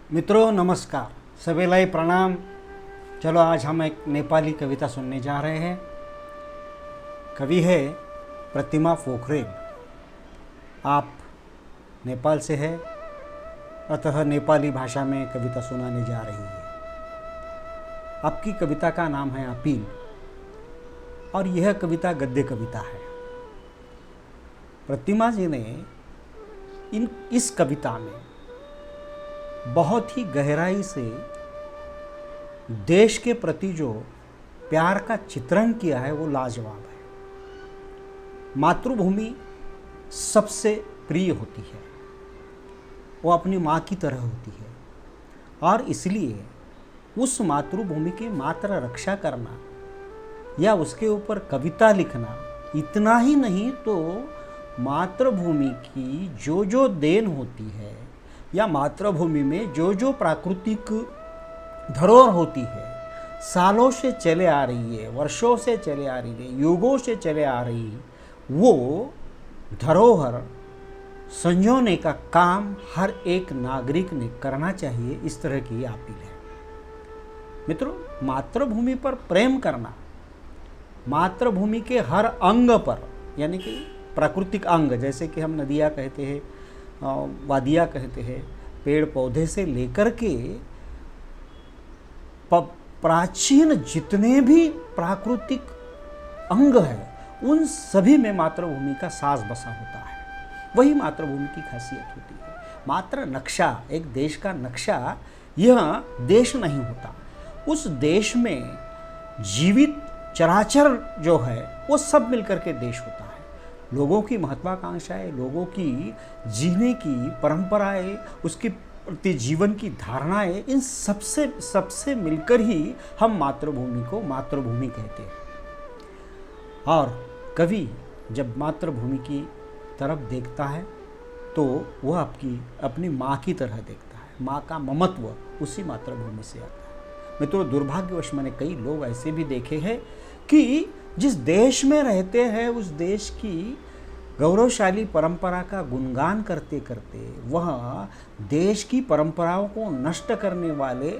मित्रों नमस्कार, सबैलाई प्रणाम। चलो आज हम एक नेपाली कविता सुनने जा रहे हैं। कवि है प्रतिमा पोखरेल। आप नेपाल से है, अतः नेपाली भाषा में कविता सुनाने जा रही है। आपकी कविता का नाम है अपील और यह कविता गद्य कविता है। प्रतिमा जी ने इस कविता में बहुत ही गहराई से देश के प्रति जो प्यार का चित्रण किया है वो लाजवाब है। मातृभूमि सबसे प्रिय होती है, वो अपनी माँ की तरह होती है और इसलिए उस मातृभूमि की मात्र रक्षा करना या उसके ऊपर कविता लिखना इतना ही नहीं तो मातृभूमि की जो देन होती है या मातृभूमि में जो प्राकृतिक धरोहर होती है, सालों से चले आ रही है, वर्षों से चले आ रही है, युगों से चले आ रही, वो धरोहर संजोने का काम हर एक नागरिक ने करना चाहिए। इस तरह की अपील है। मित्रों, मातृभूमि पर प्रेम करना, मातृभूमि के हर अंग पर, यानी कि प्राकृतिक अंग जैसे कि हम नदियाँ कहते हैं, वादियाँ कहते हैं, पेड़ पौधे से लेकर के प्राचीन जितने भी प्राकृतिक अंग है उन सभी में मातृभूमि का साज बसा होता है। वही मातृभूमि की खासियत होती है। मात्र नक्शा, एक देश का नक्शा, यह देश नहीं होता। उस देश में जीवित चराचर जो है वो सब मिलकर के देश होता है। लोगों की महत्वाकांक्षाएं, लोगों की जीने की परंपराएं, उसकी प्रति जीवन की धारणाएं, इन सबसे मिलकर ही हम मातृभूमि को मातृभूमि कहते हैं। और कवि जब मातृभूमि की तरफ देखता है तो वह अपनी माँ की तरह देखता है। माँ का ममत्व उसी मातृभूमि से आता है। मित्रों, दुर्भाग्यवश मैंने कई लोग ऐसे भी देखे हैं कि जिस देश में रहते हैं उस देश की गौरवशाली परंपरा का गुणगान करते करते वह देश की परंपराओं को नष्ट करने वाले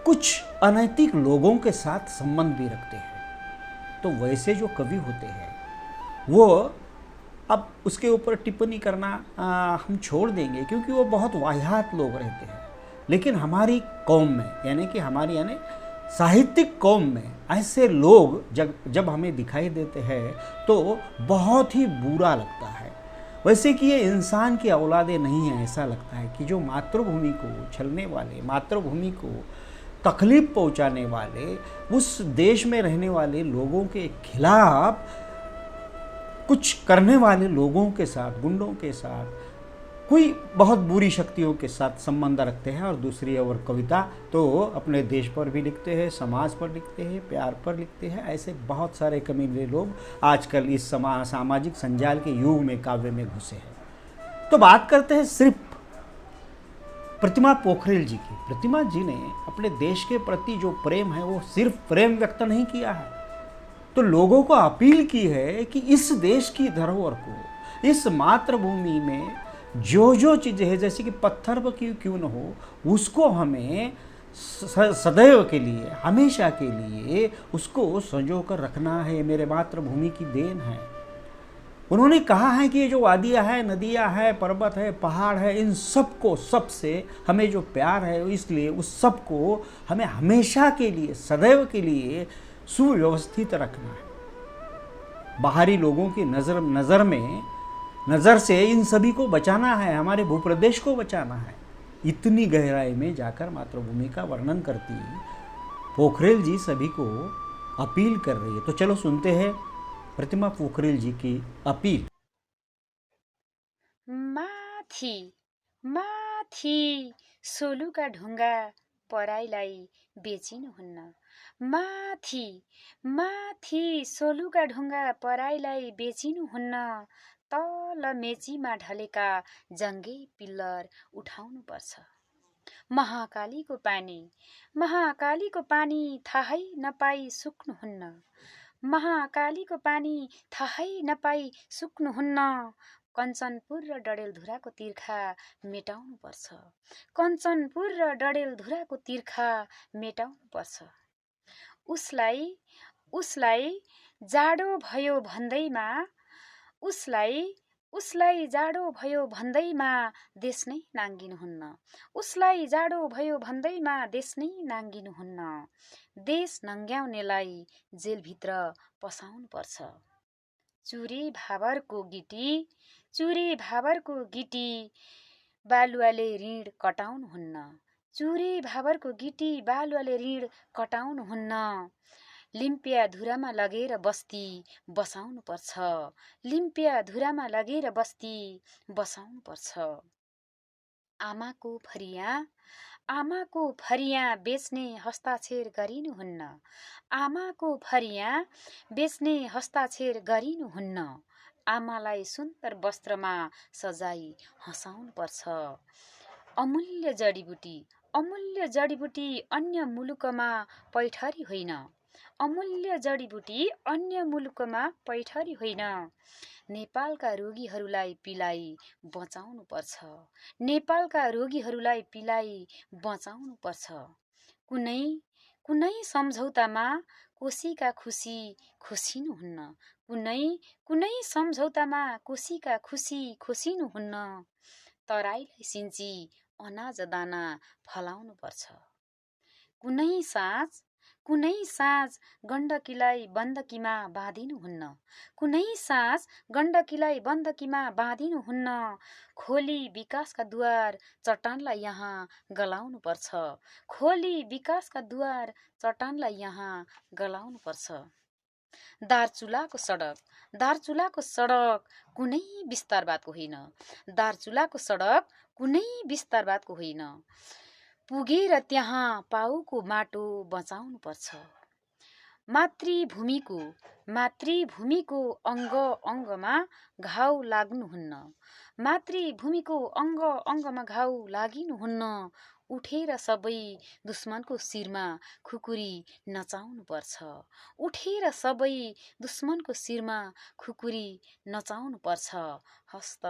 कुछ अनैतिक लोगों के साथ संबंध भी रखते हैं। तो वैसे जो कवि होते हैं वो, अब उसके ऊपर टिप्पणी करना हम छोड़ देंगे क्योंकि वो बहुत वाहियात लोग रहते हैं। लेकिन हमारी कौम में, यानी साहित्यिक कौम में ऐसे लोग जब हमें दिखाई देते हैं तो बहुत ही बुरा लगता है। वैसे कि ये इंसान की औलादे नहीं है। ऐसा लगता है कि जो मातृभूमि को छलने वाले, मातृभूमि को तकलीफ पहुंचाने वाले, उस देश में रहने वाले लोगों के खिलाफ कुछ करने वाले लोगों के साथ, गुंडों के साथ, कोई बहुत बुरी शक्तियों के साथ संबंध रखते हैं। और दूसरी ओर कविता तो अपने देश पर भी लिखते हैं, समाज पर लिखते हैं, प्यार पर लिखते हैं। ऐसे बहुत सारे कमीने लोग आजकल इस सामाजिक संजाल के युग में काव्य में घुसे हैं। तो बात करते हैं सिर्फ प्रतिमा पोखरेल जी की। प्रतिमा जी ने अपने देश के प्रति जो प्रेम है वो सिर्फ प्रेम व्यक्त नहीं किया है, तो लोगों को अपील की है कि इस देश की धरोहर को, इस मातृभूमि में जो चीज़ें हैं, जैसे कि पत्थर पर क्यों न हो, उसको हमें सदैव के लिए, हमेशा के लिए उसको संजो कर रखना है। मेरे मातृभूमि की देन है। उन्होंने कहा है कि ये जो वादियाँ है, नदियाँ है, पर्वत है, पहाड़ है, इन सबको, सबसे हमें जो प्यार है, इसलिए उस सबको हमें हमेशा के लिए, सदैव के लिए सुव्यवस्थित रखना है। बाहरी लोगों की नज़र से इन सभी को बचाना है, हमारे भूप्रदेश को बचाना है। इतनी गहराई में जाकर मातृभूमि का वर्णन करती पोखरेल जी सभी को अपील कर रही है। तो चलो सुनते हैं प्रतिमा पोखरेल जी की अपील। माथि माथि सोलुका ढुङ्गा पराईलाई बेचिनुहुन्न। माथि माथि सोलुका ढुङ्गा पराईलाई बेचिनुहुन्न। तल मेचीमा ढलेका जङ्गे पिल्लर उठाउनुपर्छ। महाकालीको पानी थाहै नपाई सुक्नुहुन्न। महाकालीको पानी थाहै नपाई सुक्नुहुन्न। कञ्चनपुर र डडेलधुराको तिर्खा मेटाउनु पर्छ। कञ्चनपुर र डडेलधुराको तिर्खा मेटाउनु पर्छ। उसलाई जाडो भयो भन्दैमा उसलाई जाडो भयो भन्दैमा देश नै नाङ्गिनुहुन्न। उसलाई जाडो भयो भन्दैमा देश नै नाङ्गिनुहुन्न। देश नङ्ग्याउनेलाई जेलभित्र पसाउनु पर्छ। चुरे भाबरको गिटी बालुवाले ऋण कटाउनुहुन्न। चुरे भाबरको गिटी बालुवाले ऋण कटाउनुहुन्न। लिम्पिया धुरामा लगेर बस्ती बसाउनु पर्छ। लिम्पिया धुरामा लगेर बस्ती बसाउनु पर्छ। आमाको फरिया बेच्ने हस्ताक्षर गरिनुहुन्न। आमाको फरिया बेच्ने हस्ताक्षर गरिनुहुन्न। आमालाई सुन्दर वस्त्रमा सजाई हँसाउनु पर्छ। अमूल्य जडीबुटी अन्य मुलुकमा पैठरी होइन। अमूल्य जडीबुटी अन्य मुलुकमा पैठरी होइन। नेपालका रोगीहरूलाई पिलाई बचाउनु पर्छ। नेपालका रोगीहरूलाई पिलाई बचाउनु पर्छ। कुनै सम्झौतामा कोसीका खुसी खोसिनुहुन्न। कुनै सम्झौतामा कोसीका खुसी खोसिनुहुन्न। तराईलाई सिन्ची अनाज दाना फलाउनु पर्छ। कुनै साँझ गण्डकीलाई बन्दकीमा बाँधिनुहुन्न। कुनै साँझ गण्डकीलाई बन्दकीमा बाँधिनुहुन्न। खोली विकासका दुवार चट्टानलाई यहाँ गलाउनु पर्छ। खोली विकासका दुवार चट्टानलाई यहाँ गलाउनु पर्छ। दार्चुलाको सडक कुनै विस्तारवादको होइन। दार्चुलाको सडक कुनै विस्तारवादको होइन। पुगेर त्यहाँ पाउको माटो बचाउनु पर्छ। मातृभूमिको अङ्ग अङ्गमा घाउ लाग्नुहुन्न। मातृभूमिको अङ्ग अङ्गमा घाउ लागिनुहुन्न। उठेर सबै दुश्मनको शिरमा खुकुरी नचाउनु पर्छ। उठेर सबै दुश्मनको शिरमा खुकुरी नचाउनु पर्छ। हस्त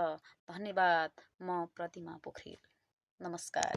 धन्यवाद। म प्रतिमा पोखरेल। नमस्कार।